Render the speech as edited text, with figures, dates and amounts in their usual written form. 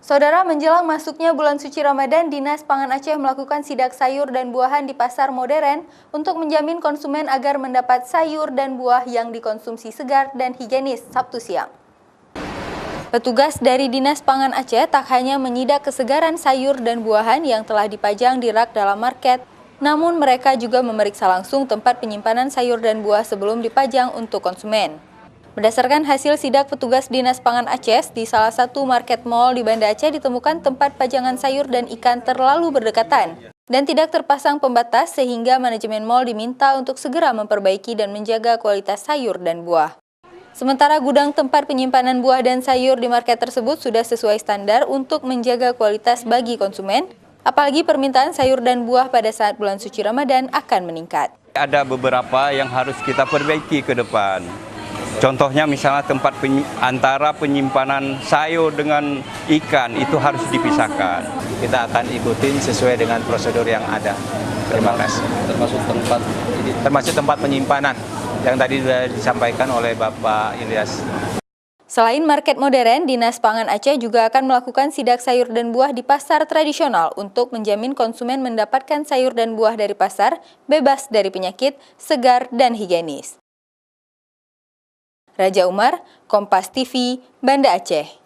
Saudara, menjelang masuknya bulan suci Ramadan, Dinas Pangan Aceh melakukan sidak sayur dan buahan di pasar modern untuk menjamin konsumen agar mendapat sayur dan buah yang dikonsumsi segar dan higienis Sabtu siang. Petugas dari Dinas Pangan Aceh tak hanya menyidak kesegaran sayur dan buahan yang telah dipajang di rak dalam market, namun mereka juga memeriksa langsung tempat penyimpanan sayur dan buah sebelum dipajang untuk konsumen. Berdasarkan hasil sidak petugas Dinas Pangan Aceh, di salah satu market mall di Banda Aceh ditemukan tempat pajangan sayur dan ikan terlalu berdekatan dan tidak terpasang pembatas sehingga manajemen mall diminta untuk segera memperbaiki dan menjaga kualitas sayur dan buah. Sementara gudang tempat penyimpanan buah dan sayur di market tersebut sudah sesuai standar untuk menjaga kualitas bagi konsumen, apalagi permintaan sayur dan buah pada saat bulan suci Ramadan akan meningkat. Ada beberapa yang harus kita perbaiki ke depan. Contohnya misalnya tempat antara penyimpanan sayur dengan ikan itu harus dipisahkan. Kita akan ikutin sesuai dengan prosedur yang ada. Terima kasih. Termasuk tempat penyimpanan yang tadi sudah disampaikan oleh Bapak Ilyas. Selain market modern, Dinas Pangan Aceh juga akan melakukan sidak sayur dan buah di pasar tradisional untuk menjamin konsumen mendapatkan sayur dan buah dari pasar bebas dari penyakit, segar, dan higienis. Raja Umar, Kompas TV, Banda Aceh.